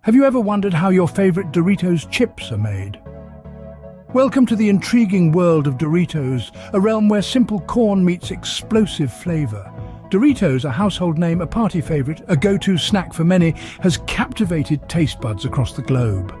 Have you ever wondered how your favorite Doritos chips are made? Welcome to the intriguing world of Doritos, a realm where simple corn meets explosive flavor. Doritos, a household name, a party favorite, a go-to snack for many, has captivated taste buds across the globe.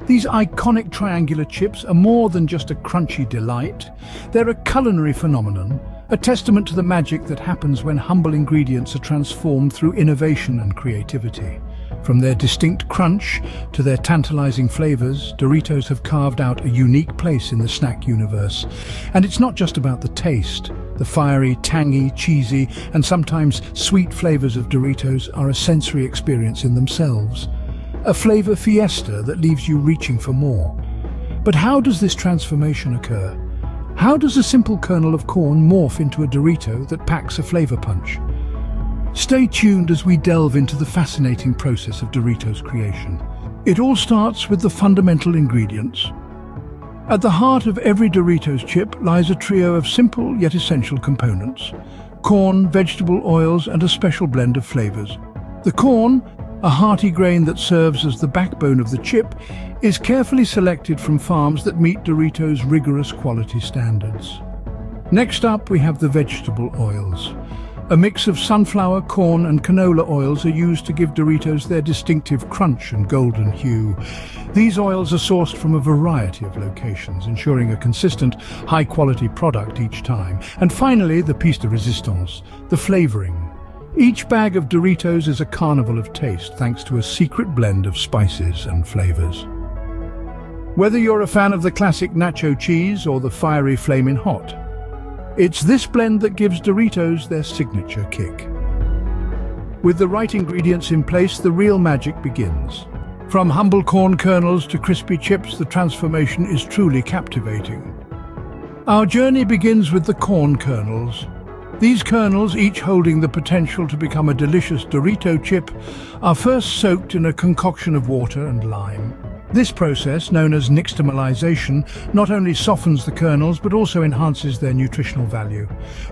These iconic triangular chips are more than just a crunchy delight. They're a culinary phenomenon, a testament to the magic that happens when humble ingredients are transformed through innovation and creativity. From their distinct crunch to their tantalizing flavors, Doritos have carved out a unique place in the snack universe. And it's not just about the taste. The fiery, tangy, cheesy, and sometimes sweet flavors of Doritos are a sensory experience in themselves. A flavor fiesta that leaves you reaching for more. But how does this transformation occur? How does a simple kernel of corn morph into a Dorito that packs a flavor punch? Stay tuned as we delve into the fascinating process of Doritos creation. It all starts with the fundamental ingredients. At the heart of every Doritos chip lies a trio of simple yet essential components: corn, vegetable oils, and a special blend of flavors. The corn, a hearty grain that serves as the backbone of the chip, is carefully selected from farms that meet Doritos' rigorous quality standards. Next up, we have the vegetable oils. A mix of sunflower, corn, and canola oils are used to give Doritos their distinctive crunch and golden hue. These oils are sourced from a variety of locations, ensuring a consistent, high-quality product each time. And finally, the piece de resistance, the flavoring. Each bag of Doritos is a carnival of taste thanks to a secret blend of spices and flavors. Whether you're a fan of the classic nacho cheese or the fiery flamin' hot, it's this blend that gives Doritos their signature kick. With the right ingredients in place, the real magic begins. From humble corn kernels to crispy chips, the transformation is truly captivating. Our journey begins with the corn kernels. These kernels, each holding the potential to become a delicious Dorito chip, are first soaked in a concoction of water and lime. This process, known as nixtamalization, not only softens the kernels but also enhances their nutritional value.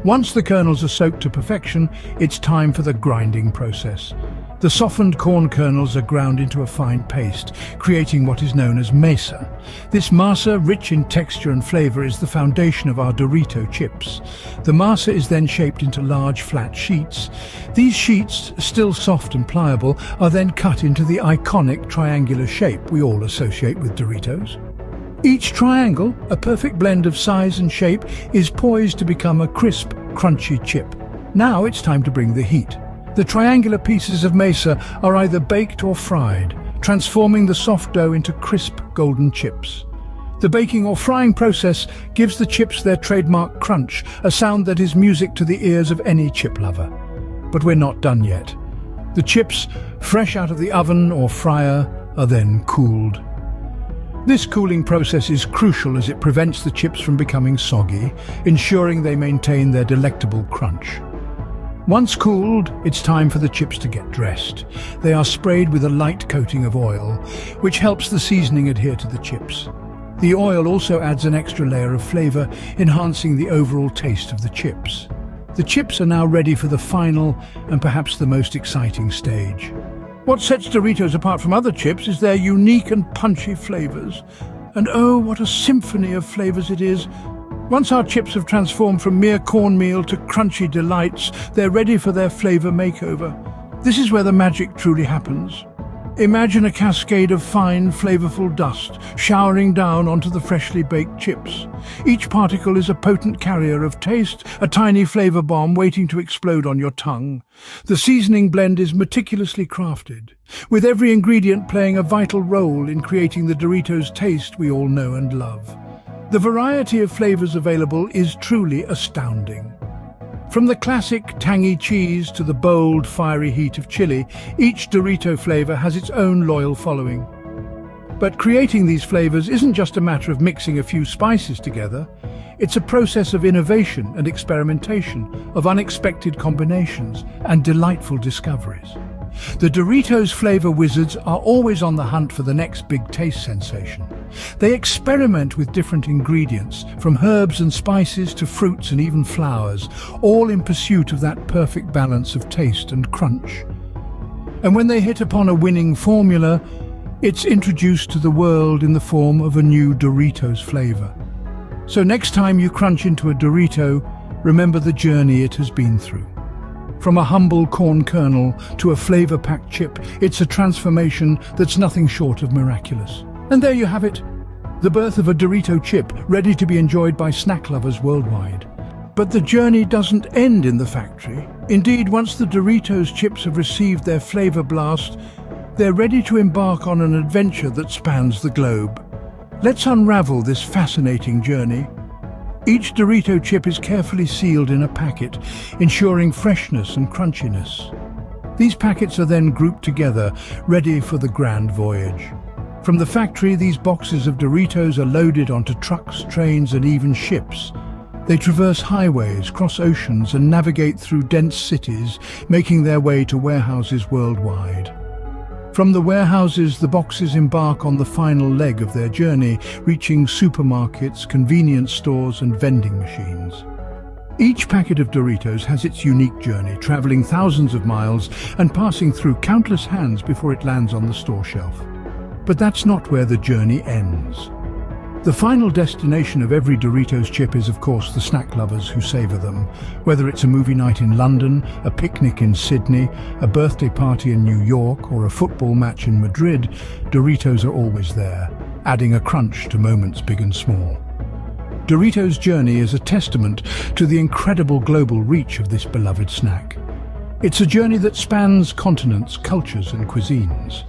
Once the kernels are soaked to perfection, it's time for the grinding process. The softened corn kernels are ground into a fine paste, creating what is known as masa. This masa, rich in texture and flavor, is the foundation of our Dorito chips. The masa is then shaped into large, flat sheets. These sheets, still soft and pliable, are then cut into the iconic triangular shape we all associate with Doritos. Each triangle, a perfect blend of size and shape, is poised to become a crisp, crunchy chip. Now it's time to bring the heat. The triangular pieces of masa are either baked or fried, transforming the soft dough into crisp, golden chips. The baking or frying process gives the chips their trademark crunch, a sound that is music to the ears of any chip lover. But we're not done yet. The chips, fresh out of the oven or fryer, are then cooled. This cooling process is crucial as it prevents the chips from becoming soggy, ensuring they maintain their delectable crunch. Once cooled, it's time for the chips to get dressed. They are sprayed with a light coating of oil, which helps the seasoning adhere to the chips. The oil also adds an extra layer of flavor, enhancing the overall taste of the chips. The chips are now ready for the final and perhaps the most exciting stage. What sets Doritos apart from other chips is their unique and punchy flavors. And oh, what a symphony of flavors it is! Once our chips have transformed from mere cornmeal to crunchy delights, they're ready for their flavor makeover. This is where the magic truly happens. Imagine a cascade of fine, flavorful dust showering down onto the freshly baked chips. Each particle is a potent carrier of taste, a tiny flavor bomb waiting to explode on your tongue. The seasoning blend is meticulously crafted, with every ingredient playing a vital role in creating the Doritos taste we all know and love. The variety of flavors available is truly astounding. From the classic tangy cheese to the bold, fiery heat of chili, each Dorito flavor has its own loyal following. But creating these flavors isn't just a matter of mixing a few spices together. It's a process of innovation and experimentation, of unexpected combinations and delightful discoveries. The Doritos flavor wizards are always on the hunt for the next big taste sensation. They experiment with different ingredients, from herbs and spices to fruits and even flowers, all in pursuit of that perfect balance of taste and crunch. And when they hit upon a winning formula, It's introduced to the world in the form of a new Doritos flavor. So next time you crunch into a Dorito, remember the journey it has been through. From a humble corn kernel to a flavor-packed chip, it's a transformation that's nothing short of miraculous. And there you have it, the birth of a Dorito chip ready to be enjoyed by snack lovers worldwide. But the journey doesn't end in the factory. Indeed, once the Doritos chips have received their flavor blast, they're ready to embark on an adventure that spans the globe. Let's unravel this fascinating journey. Each Dorito chip is carefully sealed in a packet, ensuring freshness and crunchiness. These packets are then grouped together, ready for the grand voyage. From the factory, these boxes of Doritos are loaded onto trucks, trains, and even ships. They traverse highways, cross oceans, and navigate through dense cities, making their way to warehouses worldwide. From the warehouses, the boxes embark on the final leg of their journey, reaching supermarkets, convenience stores, and vending machines. Each packet of Doritos has its unique journey, traveling thousands of miles and passing through countless hands before it lands on the store shelf. But that's not where the journey ends. The final destination of every Doritos chip is, of course, the snack lovers who savor them. Whether it's a movie night in London, a picnic in Sydney, a birthday party in New York, or a football match in Madrid, Doritos are always there, adding a crunch to moments big and small. Doritos' journey is a testament to the incredible global reach of this beloved snack. It's a journey that spans continents, cultures, and cuisines.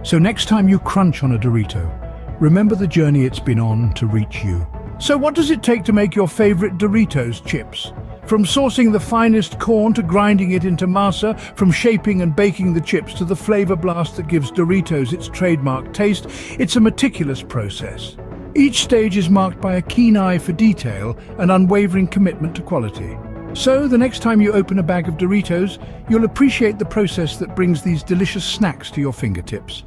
So next time you crunch on a Dorito, remember the journey it's been on to reach you. So what does it take to make your favorite Doritos chips? From sourcing the finest corn to grinding it into masa, from shaping and baking the chips to the flavor blast that gives Doritos its trademark taste, it's a meticulous process. Each stage is marked by a keen eye for detail and unwavering commitment to quality. So the next time you open a bag of Doritos, you'll appreciate the process that brings these delicious snacks to your fingertips.